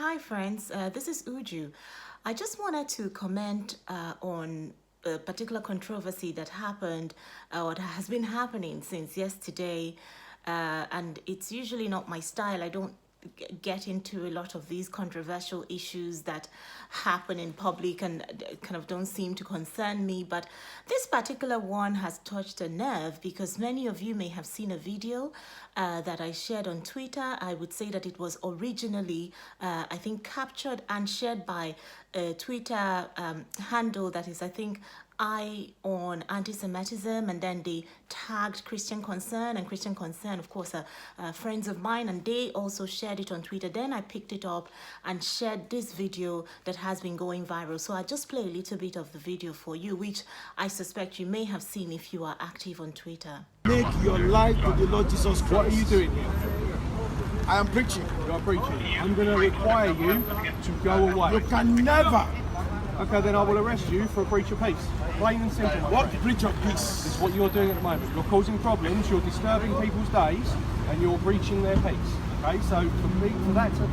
Hi friends, this is Uju. I just wanted to comment on a particular controversy that happened or that has been happening since yesterday, and it's usually not my style. I don't get into a lot of these controversial issues that happen in public and kind of don't seem to concern me, but this particular one has touched a nerve because many of you may have seen a video that I shared on Twitter. I would say that it was originally I think captured and shared by a Twitter handle that is, I think, Eye on Anti-Semitism, and then they tagged Christian Concern, and Christian Concern, of course, are friends of mine, and they also shared it on Twitter. Then I picked it up and shared this video that has been going viral. So I just play a little bit of the video for you, which I suspect you may have seen if you are active on Twitter. Make your life to the Lord Jesus Christ. What are you doing here? I am preaching. You are preaching. I'm going to require you to go away. You can never. Okay, then I will arrest you for a breach of peace. Plain and simple. What breach of peace? This is what you're doing at the moment. You're causing problems, you're disturbing people's days, and you're breaching their peace. Okay, so for that to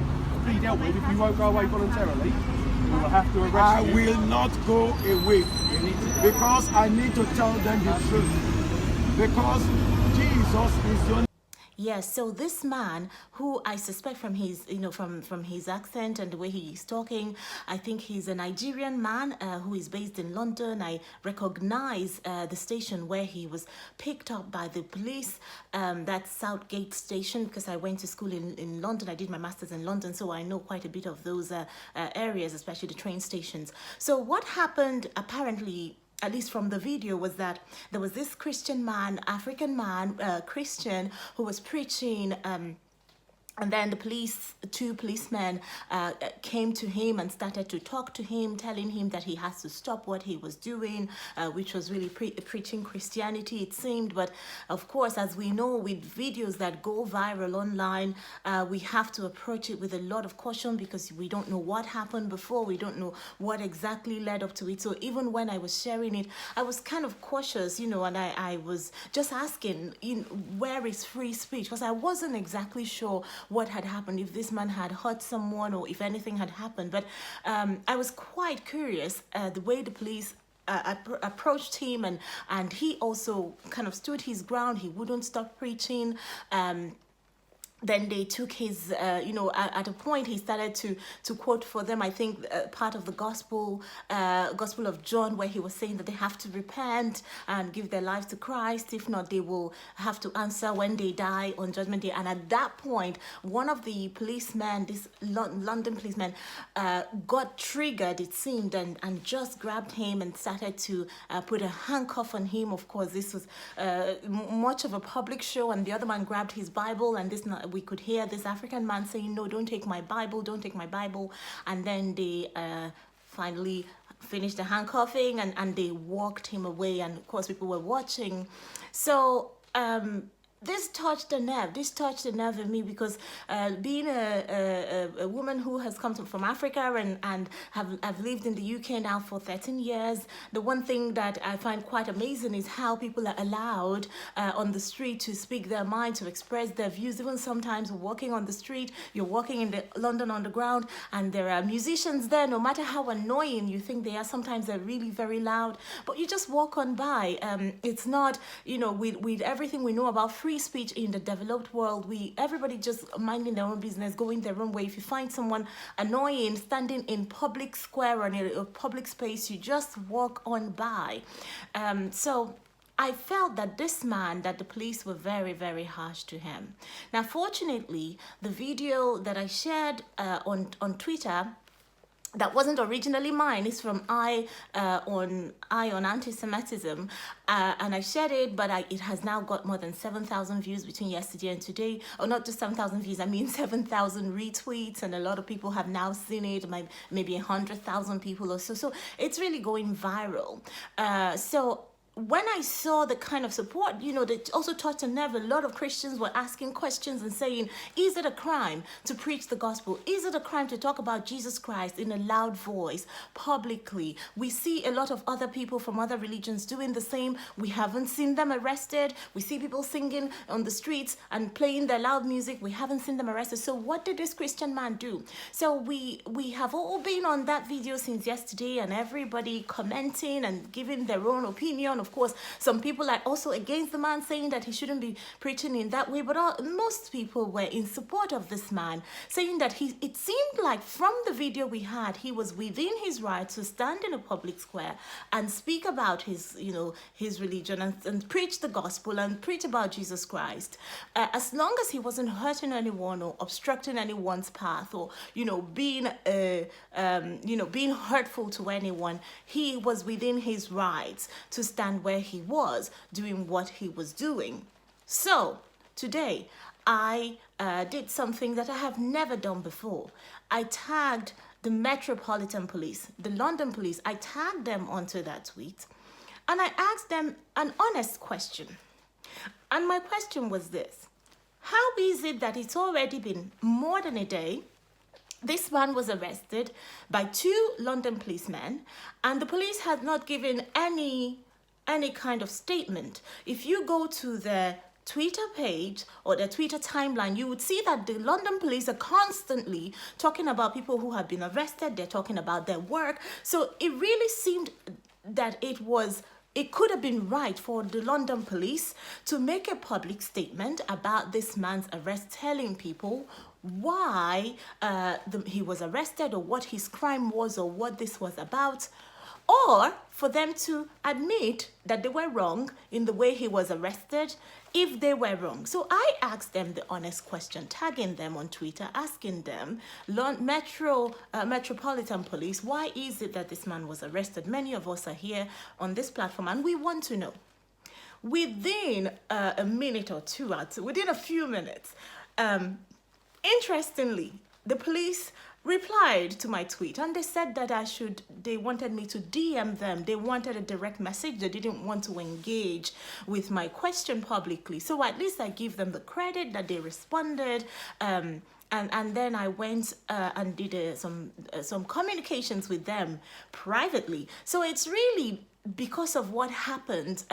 be dealt with, if you won't go away voluntarily, we will have to arrest I you. will not go away because I need to tell them the truth. Because Jesus is your. Yes, so this man, who I suspect from his, from his accent and the way he's talking, I think he's a Nigerian man who is based in London. I recognize the station where he was picked up by the police. That's Southgate Station, because I went to school in London. I did my master's in London, so I know quite a bit of those areas, especially the train stations. So what happened, apparently, at least from the video, was that there was this Christian man, African man, Christian, who was preaching, and then the two policemen came to him and started to talk to him, telling him that he has to stop what he was doing, which was really preaching Christianity, it seemed. But of course, as we know, with videos that go viral online, we have to approach it with a lot of caution because we don't know what happened before. We don't know what exactly led up to it. So even when I was sharing it, I was kind of cautious, and I was just asking, where is free speech? Because I wasn't exactly sure what had happened, if this man had hurt someone or if anything had happened. But I was quite curious the way the police approached him, and he also kind of stood his ground. He wouldn't stop preaching. Then they took his, at a point he started to quote for them, I think, part of the Gospel of John, where he was saying that they have to repent and give their lives to Christ. If not, they will have to answer when they die on Judgment Day. And at that point, one of the policemen, this London policeman, got triggered, it seemed, and just grabbed him and started to put a handcuff on him. Of course, this was much of a public show, and the other man grabbed his Bible, and we could hear this African man saying, "No, don't take my Bible, don't take my Bible." And then they finally finished the handcuffing, and they walked him away. And of course, people were watching. So this touched a nerve. This touched a nerve in me because being a woman who has come from Africa and have lived in the UK now for 13 years, the one thing that I find quite amazing is how people are allowed on the street to speak their mind, to express their views. Even sometimes walking on the street, you're walking in the London Underground, and there are musicians there. No matter how annoying you think they are, sometimes they're really very loud, but you just walk on by. It's not, with everything we know about free speech in the developed world, everybody just minding their own business, going their own way. If you find someone annoying standing in public square or in a public space, you just walk on by. So I felt that that the police were very, very harsh to him. Now, fortunately, the video that I shared on Twitter, that wasn't originally mine. It's from Eye on Anti-Semitism, and I shared it, but it has now got more than 7,000 views between yesterday and today. Or not just 7,000 views, I mean 7,000 retweets, and a lot of people have now seen it, maybe 100,000 people or so. So it's really going viral. So when I saw the kind of support, that also touched a nerve, a lot of Christians were asking questions and saying, is it a crime to preach the gospel? Is it a crime to talk about Jesus Christ in a loud voice, publicly? We see a lot of other people from other religions doing the same. We haven't seen them arrested. We see people singing on the streets and playing their loud music. We haven't seen them arrested. So what did this Christian man do? So we have all been on that video since yesterday, and everybody commenting and giving their own opinion. Of course, some people are also against the man, saying that he shouldn't be preaching in that way, but most people were in support of this man, saying that it seemed like from the video we had, he was within his right to stand in a public square and speak about his religion and preach the gospel and preach about Jesus Christ, as long as he wasn't hurting anyone or obstructing anyone's path, or being hurtful to anyone. He was within his rights to stand where he was, doing what he was doing. So today I did something that I have never done before. I tagged the Metropolitan Police, the London Police. I tagged them onto that tweet, and I asked them an honest question. And my question was this: how is it that it's already been more than a day? This man was arrested by 2 London policemen, and the police had not given any kind of statement. If you go to their Twitter page or their Twitter timeline, you would see that the London police are constantly talking about people who have been arrested. They're talking about their work. So it really seemed that it could have been right for the London police to make a public statement about this man's arrest, telling people why he was arrested, or what his crime was, or what this was about, or for them to admit that they were wrong in the way he was arrested, if they were wrong. So I asked them the honest question, tagging them on Twitter, asking them, Metropolitan Police, why is it that this man was arrested? Many of us are here on this platform, and we want to know. Within a minute or two, within a few minutes, interestingly, the police replied to my tweet, and they said that they wanted me to DM them. They wanted a direct message. They didn't want to engage with my question publicly. So at least I give them the credit that they responded. And then I went and did some communications with them privately. So it's really because of what happened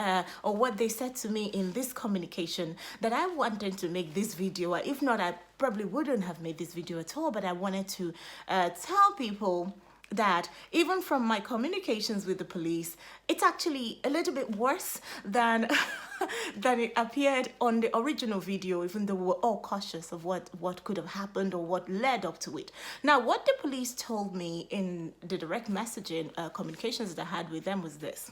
or what they said to me in this communication that I wanted to make this video. If not, I probably wouldn't have made this video at all, but I wanted to tell people that even from my communications with the police, it's actually a little bit worse than than it appeared on the original video, even though we were all cautious of what could have happened or what led up to it. Now, what the police told me in the direct messaging communications that I had with them was this.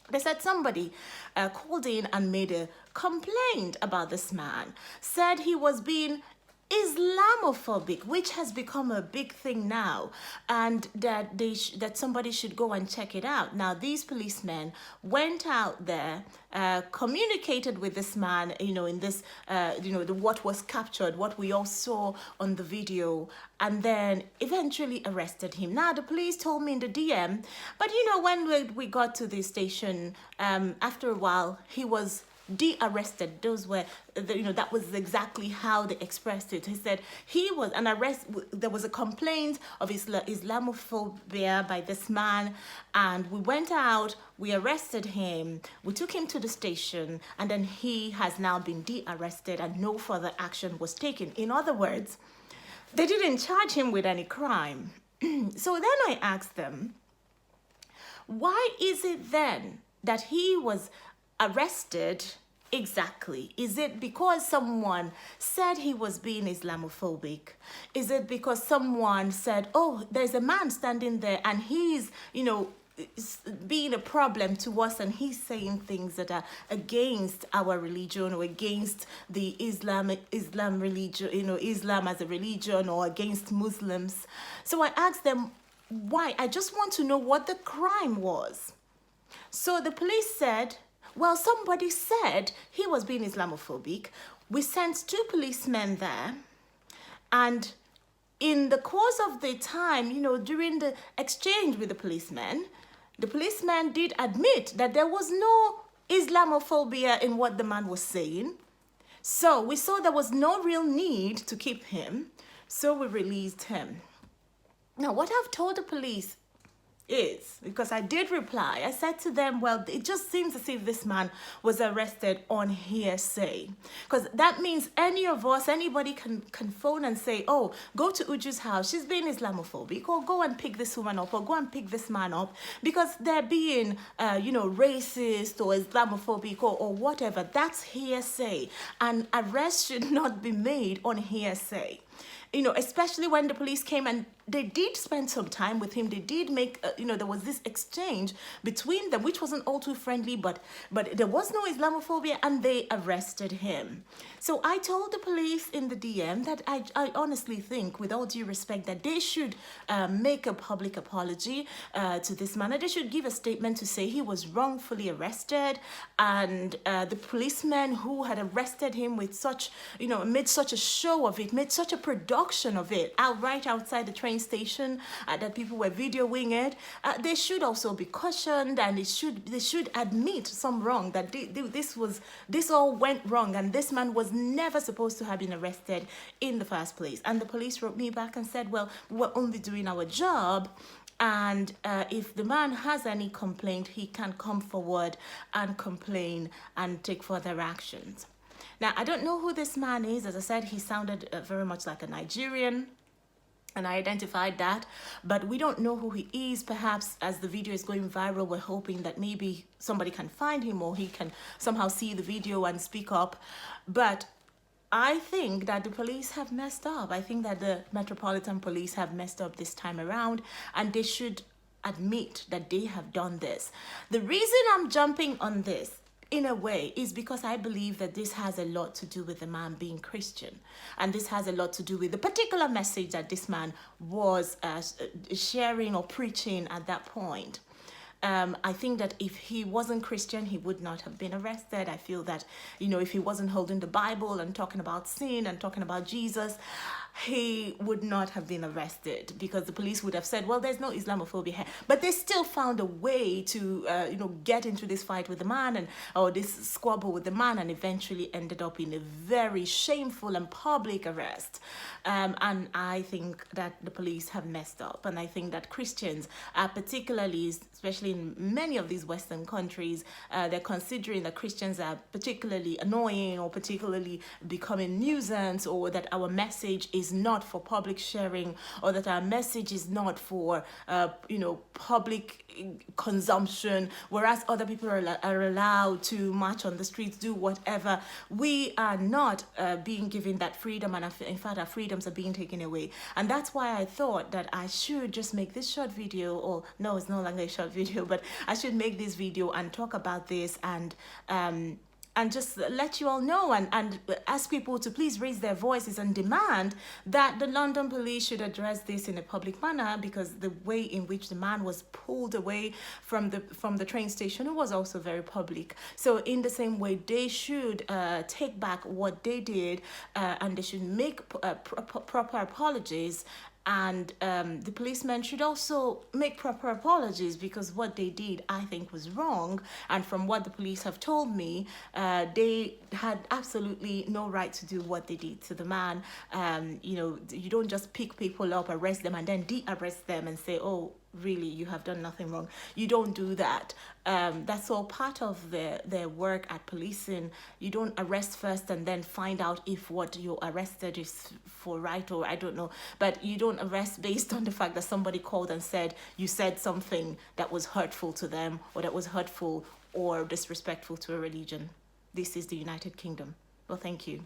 They said somebody called in and made a complaint about this man, said he was being Islamophobic, which has become a big thing now, and that that somebody should go and check it out. Now, these policemen went out there, communicated with this man, in this, what was captured, what we all saw on the video, and then eventually arrested him. Now, the police told me in the DM, but when we got to the station, after a while, he was de-arrested. Those were, that was exactly how they expressed it. He said he was an arrest. There was a complaint of Islamophobia by this man, and we went out, we arrested him, we took him to the station, and then he has now been de-arrested and no further action was taken. In other words, they didn't charge him with any crime. So then I asked them, why is it then that he was arrested exactly? Is it because someone said he was being Islamophobic? Is it because someone said, oh, there's a man standing there and he's, being a problem to us, and he's saying things that are against our religion or against the Islam religion, Islam as a religion, or against Muslims? So I asked them why. I just want to know what the crime was. So the police said, well, somebody said he was being Islamophobic. We sent 2 policemen there, and in the course of the time, during the exchange with the policemen, the policeman did admit that there was no Islamophobia in what the man was saying. So we saw there was no real need to keep him. So we released him. Now, what I've told the police is, because I did reply, I said to them, well, it just seems as if this man was arrested on hearsay, because that means any of us, anybody can phone and say, oh, go to Uju's house, she's being Islamophobic, or go and pick this woman up, or go and pick this man up, because they're being racist or Islamophobic or whatever. That's hearsay, and arrest should not be made on hearsay. Especially when the police came and they did spend some time with him. They did make, there was this exchange between them, which wasn't all too friendly, but there was no Islamophobia, and they arrested him. So I told the police in the DM that I honestly think, with all due respect, that they should make a public apology to this man. They should give a statement to say he was wrongfully arrested, and the policeman who had arrested him with such, made such a show of it, made such a production of it, right outside the train station, that people were videoing it. They should also be cautioned, and they should admit some wrong, that this all went wrong, and this man was never supposed to have been arrested in the first place. And the police wrote me back and said, well, we're only doing our job, and if the man has any complaint, he can come forward and complain and take further actions. Now, I don't know who this man is. As I said, he sounded very much like a Nigerian, and I identified that, but we don't know who he is. Perhaps as the video is going viral, we're hoping that maybe somebody can find him, or he can somehow see the video and speak up. But I think that the police have messed up. I think that the Metropolitan Police have messed up this time around, and they should admit that they have done this. The reason I'm jumping on this, in a way, is because I believe that this has a lot to do with the man being Christian, and this has a lot to do with the particular message that this man was sharing or preaching at that point. I think that if he wasn't Christian, he would not have been arrested. I feel that, if he wasn't holding the Bible and talking about sin and talking about Jesus, he would not have been arrested, because the police would have said, well, there's no Islamophobia here. But they still found a way to, get into this fight with the man, or this squabble with the man, and eventually ended up in a very shameful and public arrest. And I think that the police have messed up. And I think that Christians are particularly, especially in many of these Western countries, they're considering that Christians are particularly annoying, or particularly becoming nuisance, or that our message is not for public sharing, or that our message is not for, public consumption, whereas other people are allowed to march on the streets, do whatever. We are not being given that freedom, and in fact, our freedoms are being taken away. And that's why I thought that I should just make this short video, or no, it's no longer a short video, but I should make this video and talk about this, and just let you all know, and ask people to please raise their voices and demand that the London police should address this in a public manner, because the way in which the man was pulled away from the train station was also very public. So in the same way, they should take back what they did, and they should make proper apologies. And the policemen should also make proper apologies, because what they did, I think, was wrong. And from what the police have told me, they had absolutely no right to do what they did to the man. You don't just pick people up, arrest them, and then de-arrest them and say, oh, really, you have done nothing wrong. You don't do that. That's all part of their work at policing. You don't arrest first and then find out if what you're arrested is for right, or I don't know. But you don't arrest based on the fact that somebody called and said you said something that was hurtful to them, or that was hurtful or disrespectful to a religion. This is the United Kingdom. Well, thank you.